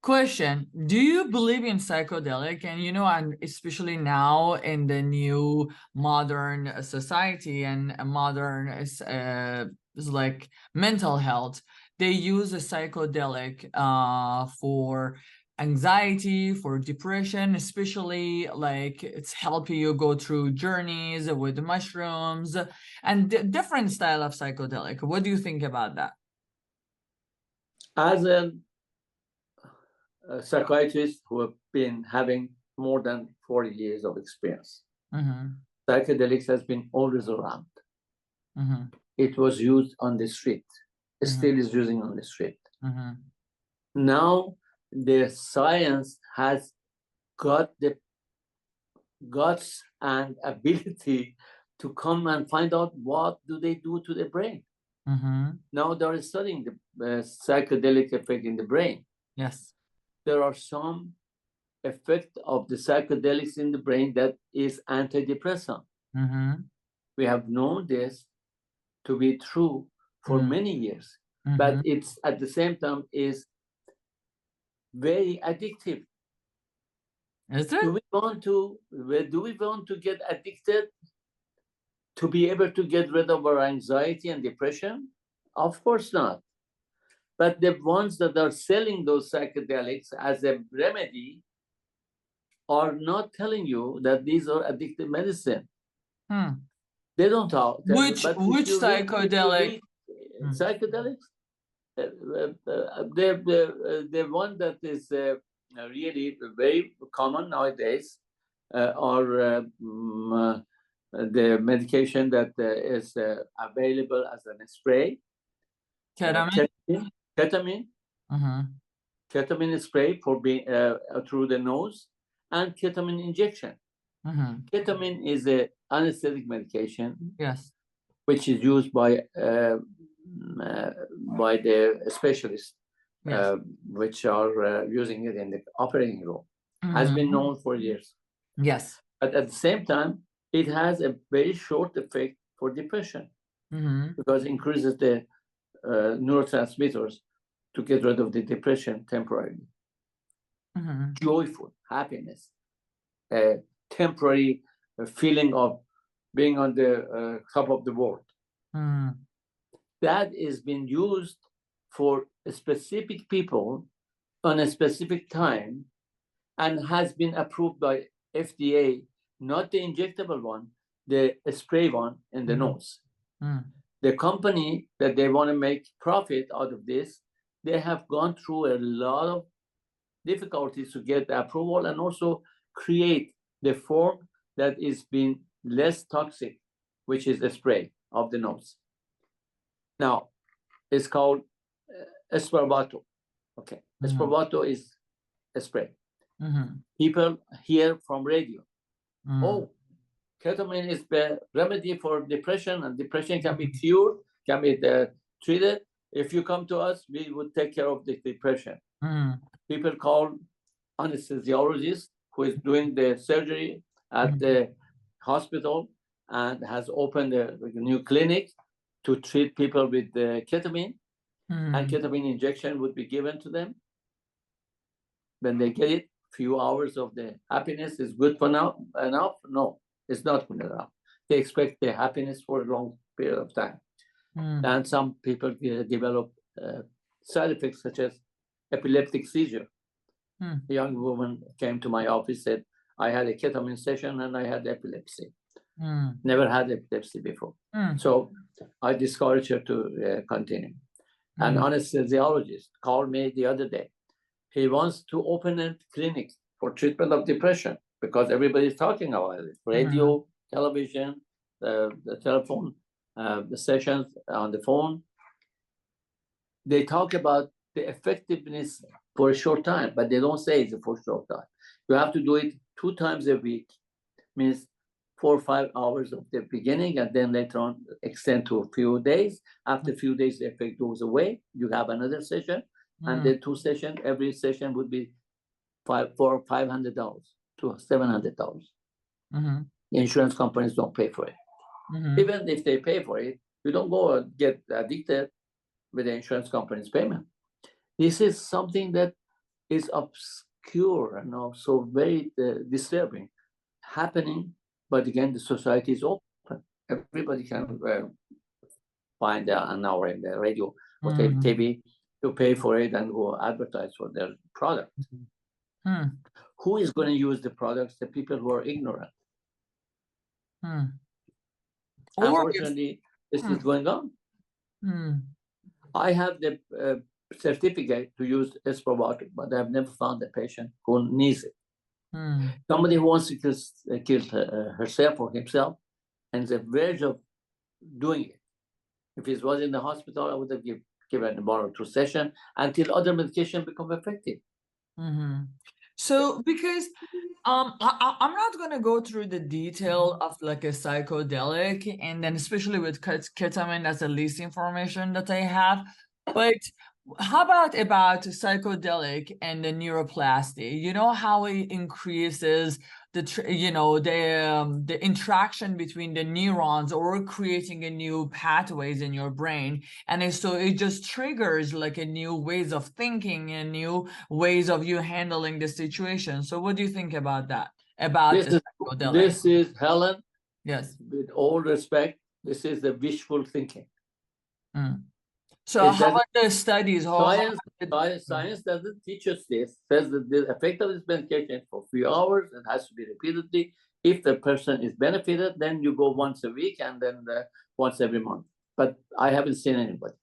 Question, do you believe in psychedelic? And and especially now in the new modern society and modern is like mental health, they use a psychedelic for anxiety, for depression, especially like it's helping you go through journeys with mushrooms and different style of psychedelic. What do you think about that? As a psychiatrist who have been having more than 40 years of experience, psychedelics has been always around. It was used on the street. It still is using on the street. Now the science has got the guts and ability to come and find out what do they do to the brain. Now they're studying the psychedelic effect in the brain. Yes. There are some effect of the psychedelics in the brain that is antidepressant. We have known this to be true for many years, but it's at the same time is very addictive. Is it? Do we want to get addicted to be able to get rid of our anxiety and depression? Of course not. But the ones that are selling those psychedelics as a remedy are not telling you that these are addictive medicine. They don't tell Which you. But psychedelic? Psychedelics, the one that is really very common nowadays are the medication that is available as a spray. Ketamine. Ketamine spray for being through the nose, and ketamine injection. Ketamine is an anesthetic medication. Yes. Which is used by the specialists, which are using it in the operating room. Has been known for years. Yes. But at the same time, it has a very short effect for depression because it increases the neurotransmitters to get rid of the depression temporarily. Joyful, happiness, a temporary feeling of being on the top of the world. That is being used for specific people on a specific time and has been approved by FDA, not the injectable one, the spray one in the nose. The company that they want to make profit out of this, they have gone through a lot of difficulties to get the approval and also create the form that is being less toxic, which is a spray of the nose. Now, it's called Spravato. Okay, Spravato is a spray. People hear from radio, oh, ketamine is the remedy for depression, and depression can be cured, can be treated. If you come to us, we would take care of the depression. People call anesthesiologist who is doing the surgery at the hospital and has opened a new clinic to treat people with the ketamine, and ketamine injection would be given to them. When they get it, few hours of the happiness is good for now enough? No, it's not good enough. They expect the happiness for a long period of time. And some people develop side effects such as epileptic seizure. A young woman came to my office, said, I had a ketamine session and I had epilepsy. Never had epilepsy before. So I discouraged her to continue. An anesthesiologist called me the other day. He wants to open a clinic for treatment of depression because everybody's talking about it. Radio, television, the telephone, the sessions on the phone. They talk about the effectiveness for a short time, but they don't say it's for a short time. You have to do it 2 times a week, means 4 or 5 hours of the beginning, and then later on extend to a few days. After a few days, the effect goes away. You have another session, and then 2 sessions. Every session would be $500 to $700. The insurance companies don't pay for it. Even if they pay for it, you don't go and get addicted with the insurance company's payment. This is something that is obscure and also very disturbing, happening. But again, the society is open. Everybody can find an hour in the radio or TV to pay for it and go advertise for their product. Who is going to use the products? The people who are ignorant. Unfortunately, this is going on. I have the certificate to use S-probiotic, but I've never found a patient who needs it. Somebody who wants to kill herself or himself and is on the verge of doing it. If it was in the hospital, I would have given a 1 or 2 sessions until other medication become effective. So because I'm not going to go through the detail of like a psychedelic, and then especially with ketamine, that's the least information that I have. But how about psychedelic and the neuroplasty? You know how it increases the interaction between the neurons, or creating a new pathways in your brain, and so it just triggers like a new ways of thinking and new ways of you handling the situation. So what do you think about that? This is Helen. Yes. With all respect, this is the wishful thinking. So how about the studies? Science doesn't teach us this. Says that the effect of this medication for a few hours, it has to be repeatedly. If the person is benefited, then you go once a week and then once every month. But I haven't seen anybody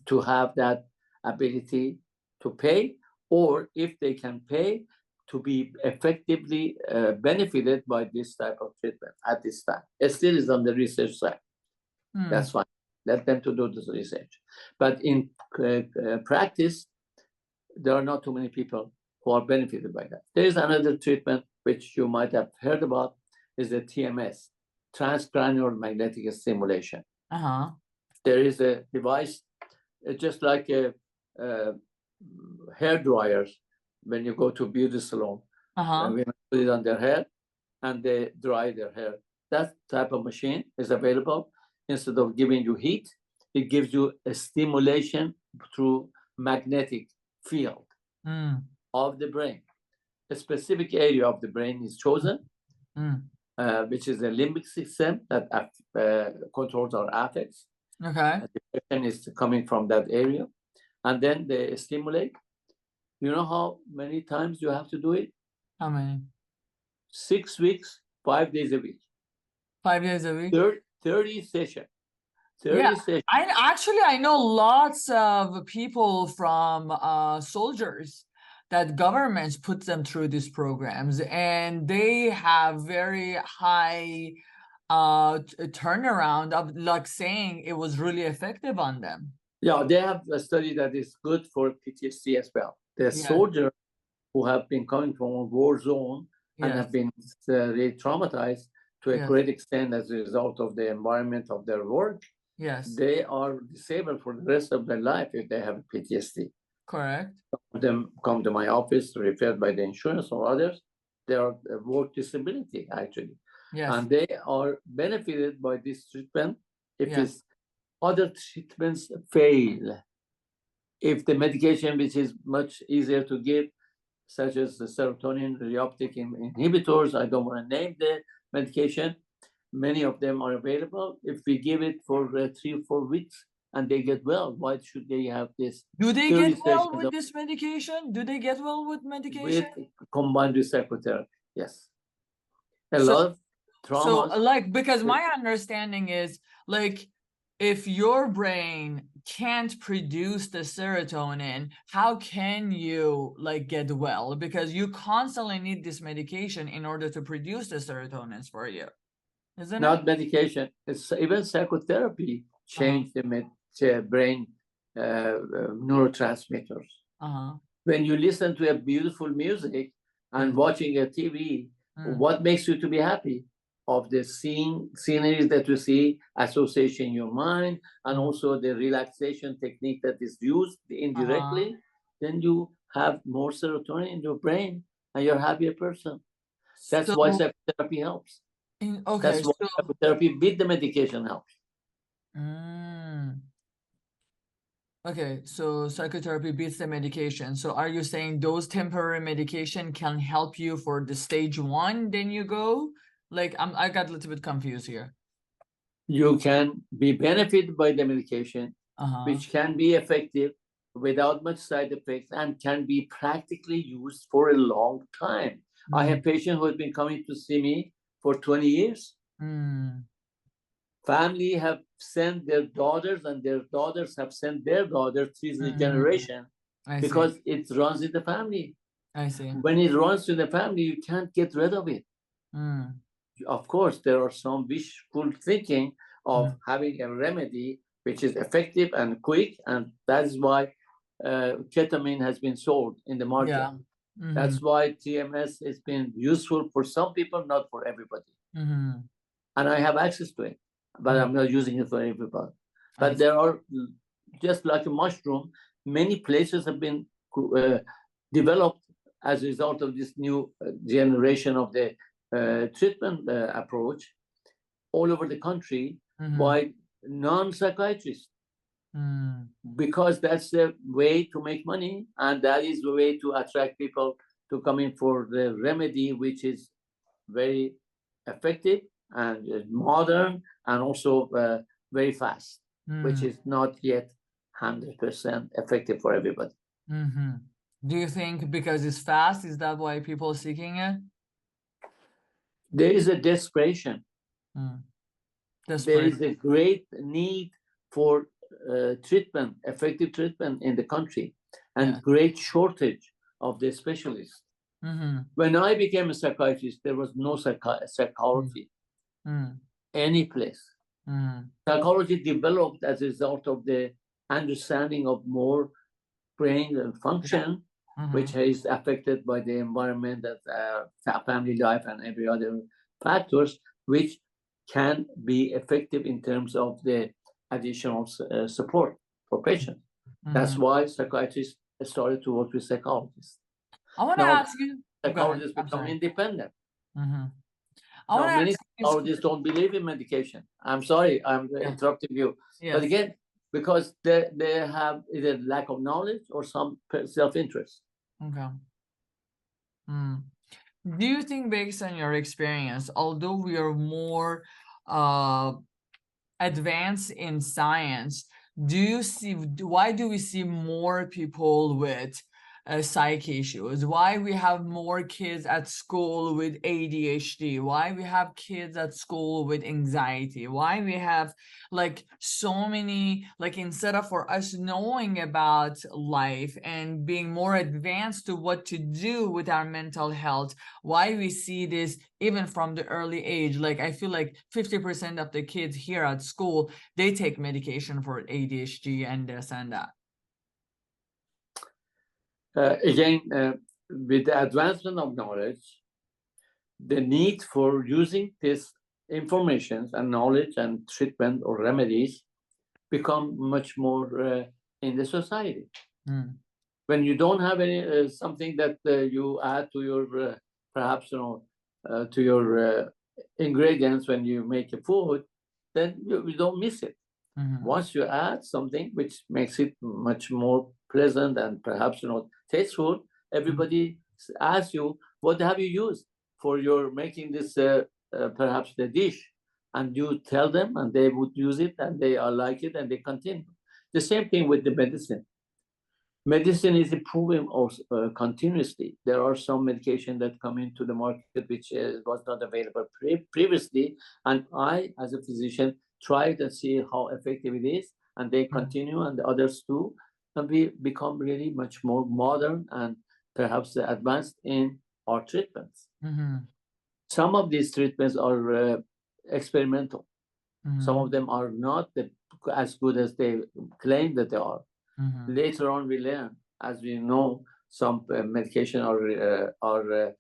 to have that ability to pay, or if they can pay, to be effectively benefited by this type of treatment at this time. It still is on the research side. That's fine. Let them to do this research. But in practice, there are not too many people who are benefited by that. There is another treatment which you might have heard about, is the TMS, transcranial magnetic stimulation. There is a device, just like hair dryers when you go to a beauty salon. Women put it on their hair and they dry their hair. That type of machine is available. Instead of giving you heat, it gives you a stimulation through magnetic field of the brain. A specific area of the brain is chosen, which is the limbic system that controls our affects. The depression is coming from that area. And then they stimulate. You know how many times you have to do it? How many? 6 weeks, 5 days a week. 5 days a week? 30 sessions. I know lots of people from soldiers that governments put them through these programs, and they have very high turnaround of like saying it was really effective on them. Yeah, they have a study that is good for PTSD as well. The soldiers who have been coming from a war zone and have been really traumatized to a great extent as a result of the environment of their work. They are disabled for the rest of their life if they have PTSD. Correct. Some of them come to my office referred by the insurance or others. They are work disability, actually. And they are benefited by this treatment if other treatments fail. If the medication, which is much easier to give, such as the serotonin reuptake inhibitors, I don't want to name the medication, many of them are available. If we give it for 3 or 4 weeks and they get well, why should they have this? Do they get well with this medication? Do they get well with medication? Combined with psychotherapy, yes. A lot of traumas. So, like, because my understanding is, like, if your brain can't produce the serotonin, how can you like get well? Because you constantly need this medication in order to produce the serotonins for you. Isn't Not medication. It's even psychotherapy changed the brain neurotransmitters. When you listen to a beautiful music and watching a TV, what makes you to be happy? Of the sceneries that you see, association in your mind, and also the relaxation technique that is used indirectly, then you have more serotonin in your brain and you're a happier person. That's why psychotherapy helps. That's why psychotherapy with the medication helps. Okay, so psychotherapy beats the medication. So are you saying those temporary medication can help you for the stage 1, then you go? Like I got a little bit confused here. You can be benefited by the medication, which can be effective without much side effects and can be practically used for a long time. I have patients who have been coming to see me for 20 years. Family have sent their daughters, and their daughters have sent their daughters to the generation because it runs in the family. I see. When it runs in the family, you can't get rid of it. Of course, there are some wishful thinking of having a remedy which is effective and quick, and that is why ketamine has been sold in the market. Yeah. That's why TMS has been useful for some people, not for everybody. And I have access to it, but I'm not using it for everybody. But there are, just like a mushroom, many places have been developed as a result of this new generation of the treatment approach all over the country by non-psychiatrists, because that's the way to make money, and that is the way to attract people to come in for the remedy, which is very effective and modern and also very fast, which is not yet 100% effective for everybody. Do you think because it's fast, is that why people are seeking it? There is a desperation. There is a great need for treatment, effective treatment in the country, and great shortage of the specialists. When I became a psychiatrist, there was no psychology any place. Psychology developed as a result of the understanding of more brain function, which is affected by the environment, that family life and every other factors, which can be effective in terms of the additional support for patients. That's why psychiatrists started to work with psychologists. I want to ask you. Psychologists become independent. Now, many psychologists don't believe in medication. I'm sorry, I'm interrupting you. But again, because they have either lack of knowledge or some self-interest. Okay. Do you think, based on your experience, although we are more advanced in science, why do we see more people with psych issues? Why we have more kids at school with ADHD? Why we have kids at school with anxiety? Why we have like so many, like instead of for us knowing about life and being more advanced to what to do with our mental health, why we see this even from the early age? Like I feel like 50% of the kids here at school, they take medication for ADHD and this and that. Again, with the advancement of knowledge, the need for using this information and knowledge and treatment or remedies become much more in the society. When you don't have any something that you add to your perhaps to your ingredients when you make a food, then you don't miss it. Once you add something which makes it much more pleasant and perhaps tasteful, everybody asks you, what have you used for your making this perhaps the dish? And you tell them, and they would use it, and they like it, and they continue. The same thing with the medicine. Medicine is improving also, continuously. There are some medication that come into the market which was not available previously, and I, as a physician, try to see how effective it is, and they continue, and the others too, and we become really much more modern and perhaps advanced in our treatments. Some of these treatments are experimental. Some of them are not as good as they claim that they are. Later on, we learn, as we know, some medication are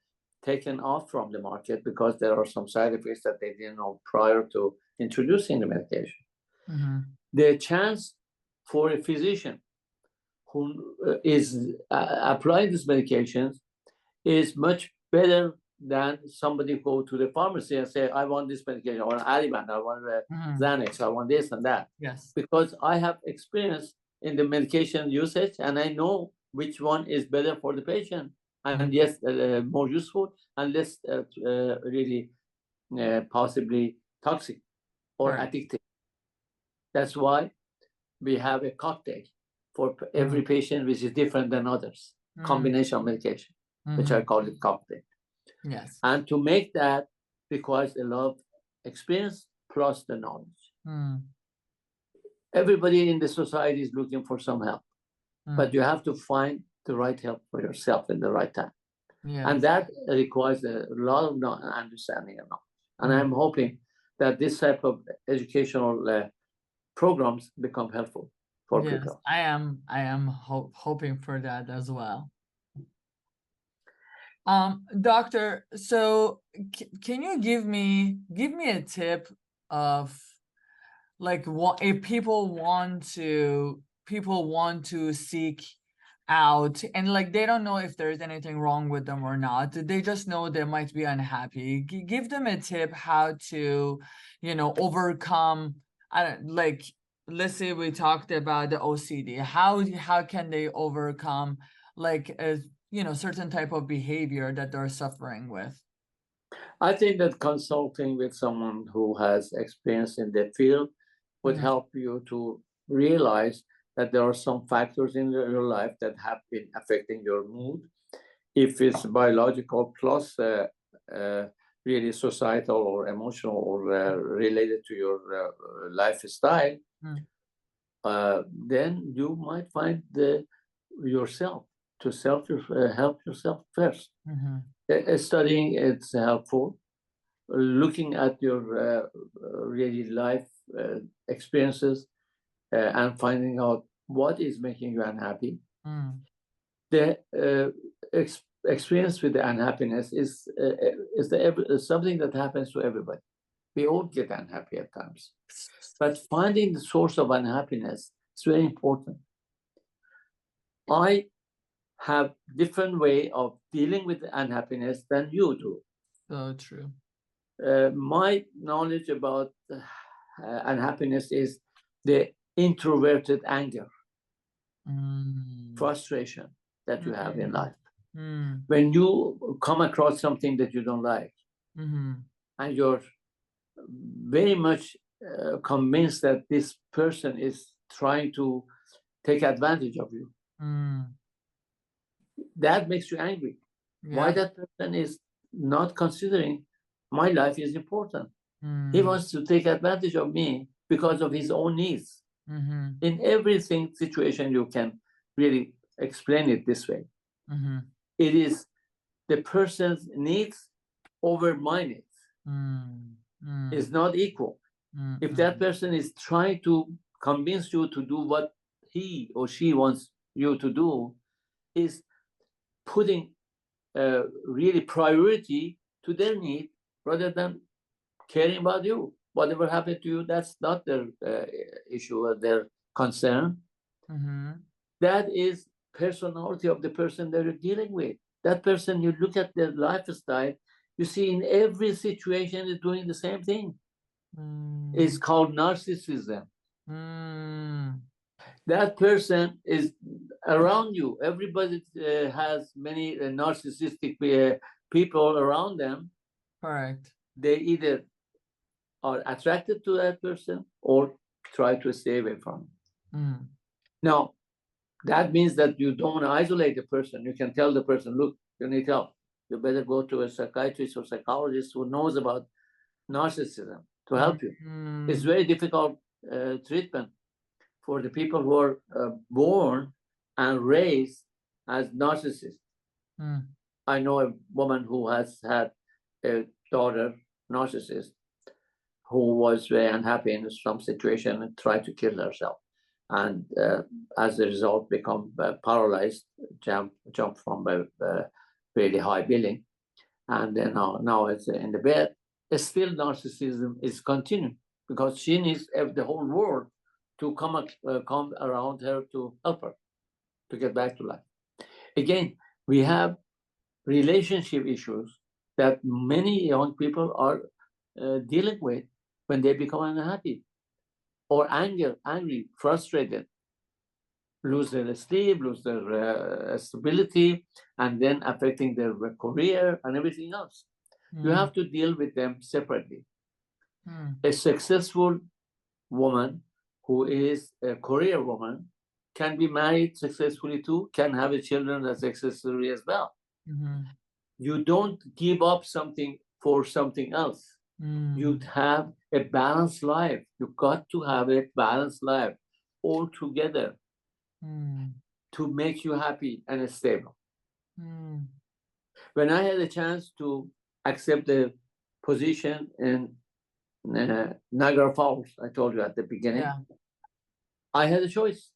taken off from the market because there are some side effects that they didn't know prior to introducing the medication. The chance for a physician who is applying these medications is much better than somebody go to the pharmacy and say, I want this medication, I want Ativan, I want Xanax, I want this and that. Yes. Because I have experienced in the medication usage, and I know which one is better for the patient, and yes, more useful, and less really possibly toxic or addictive. That's why we have a cocktail for every patient, which is different than others. Combination of medication, which I call it cocktail. Yes. And to make that requires a lot of experience plus the knowledge. Everybody in the society is looking for some help, but you have to find the right help for yourself in the right time. Yes. And that requires a lot of understanding and knowledge. And I'm hoping that this type of educational programs become helpful for people. I am hoping for that as well. Doctor, so can you give me a tip of, like, what if people want to seek out, and like they don't know if there's anything wrong with them or not, they just know they might be unhappy. Give them a tip how to, overcome, like, let's say we talked about the OCD. How can they overcome, like, a certain type of behavior that they're suffering with? I think that consulting with someone who has experience in the field would help you to realize that there are some factors in your life that have been affecting your mood. If it's biological plus really societal or emotional or related to your lifestyle, then you might find yourself to help yourself first. Studying, it's helpful. Looking at your really life experiences and finding out what is making you unhappy. The experience with the unhappiness is something that happens to everybody. We all get unhappy at times, but finding the source of unhappiness is very important. I have different way of dealing with unhappiness than you do. So true. My knowledge about unhappiness is the introverted anger, frustration that you have in life. When you come across something that you don't like, and you're very much convinced that this person is trying to take advantage of you, that makes you angry. Why that person is not considering my life is important. He wants to take advantage of me because of his own needs. In every situation, you can really explain it this way. It is the person's needs over my needs. It's not equal. If that person is trying to convince you to do what he or she wants you to do, is putting really priority to their need rather than caring about you. Whatever happened to you, that's not their issue or their concern. That is personality of the person that you're dealing with. That person, you look at their lifestyle, you see in every situation is doing the same thing. It's called narcissism. That person is around you. Everybody has many narcissistic people around them. Correct. They either are attracted to that person or try to stay away from it. Now, that means that you don't want to isolate the person. You can tell the person, look, you need help. You better go to a psychiatrist or psychologist who knows about narcissism to help you. It's very difficult treatment for the people who are born and raised as narcissists. I know a woman who has had a daughter, narcissist, who was very unhappy in some situation and tried to kill herself. And as a result, become paralyzed, jump from a really high building. And then now it's in the bed. Still narcissism is continuing because she needs the whole world to come around her to help her to get back to life. Again, we have relationship issues that many young people are dealing with when they become unhappy or angry, frustrated. lose their sleep, lose their stability, and then affecting their career and everything else. You have to deal with them separately. A successful woman who is a career woman can be married successfully too, can have children as successfully as well. You don't give up something for something else. You have a balanced life. You got to have a balanced life all together to make you happy and stable. When I had a chance to accept the position in Niagara Falls, I told you at the beginning, I had a choice.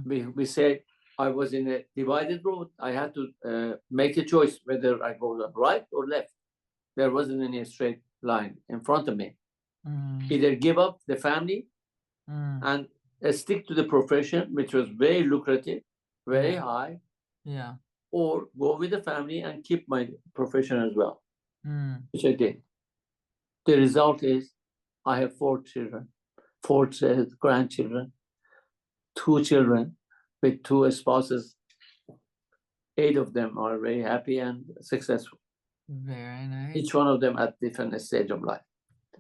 We said I was in a divided road. I had to make a choice whether I go right or left. There wasn't any straight line in front of me. Either give up the family and stick to the profession, which was very lucrative, very high, or go with the family and keep my profession as well, which I did. The result is I have 4 children, 4 grandchildren, 2 children with 2 spouses. 8 of them are very happy and successful. Very nice. Each one of them at different stage of life.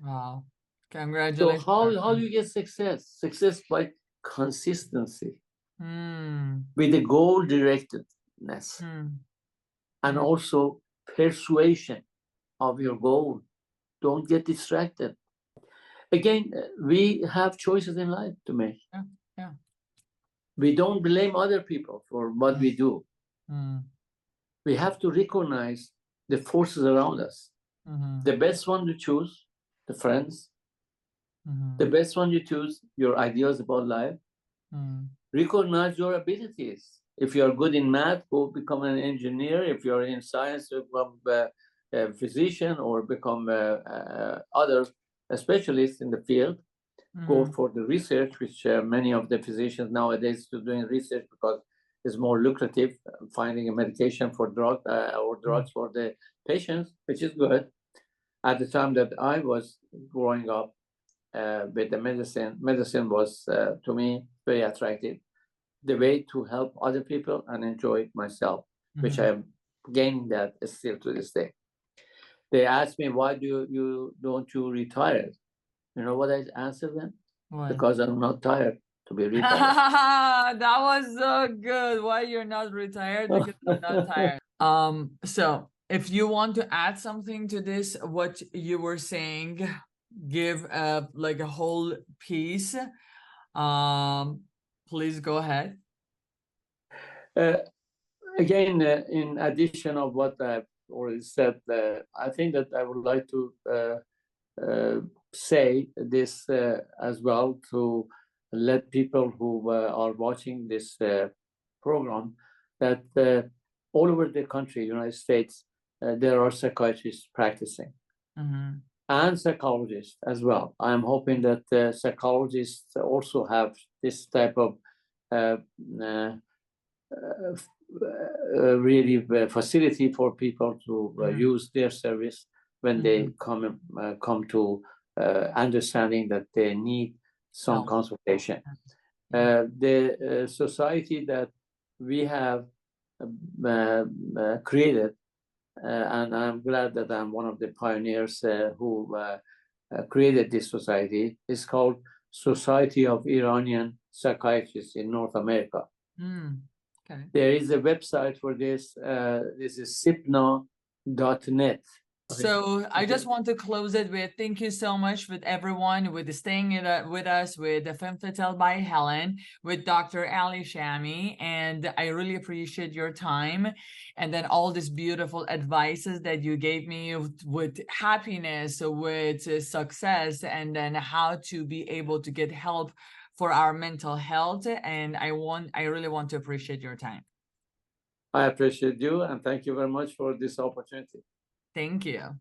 Wow. Congratulations. So how do you get success? Success by consistency, with a goal directedness, and also persuasion of your goal. Don't get distracted. Again, we have choices in life to make. We don't blame other people for what we do. We have to recognize the forces around us. The best one to choose, the friends. The best one you choose, your ideas about life. Recognize your abilities. If you are good in math, go become an engineer. If you are in science, become a physician or become other specialists in the field. Go for the research, which many of the physicians nowadays are doing research because it's more lucrative finding a medication for drug or drugs for the patients, which is good. At the time that I was growing up with the medicine was to me very attractive. The way to help other people and enjoy myself, which I am gaining that still to this day. They asked me, why don't you retire? You know what I answered them? Why? Because I'm not tired to be retired. That was so good. Why you're not retired? Because you're not tired. So if you want to add something to this, what you were saying, give like a whole piece. Please go ahead. Again, in addition of what I've already said, I think that I would like to say this as well to let people who are watching this program that all over the country, United States, there are psychiatrists practicing and psychologists as well. I'm hoping that psychologists also have this type of really facility for people to use their service when they come to understanding that they need some consultation. The society that we have created, and I'm glad that I'm one of the pioneers who created this society, is called Society of Iranian Psychiatrists in North America. Okay. There is a website for this. This is sipna.net. So I just want to close it with thank you so much with everyone with staying with us with the Femme Fatale by Helen with Dr. Ali Shamie, and I really appreciate your time and then all these beautiful advices that you gave me with happiness, with success, and then how to be able to get help for our mental health. And I really want to appreciate your time. I appreciate you and thank you very much for this opportunity. Thank you.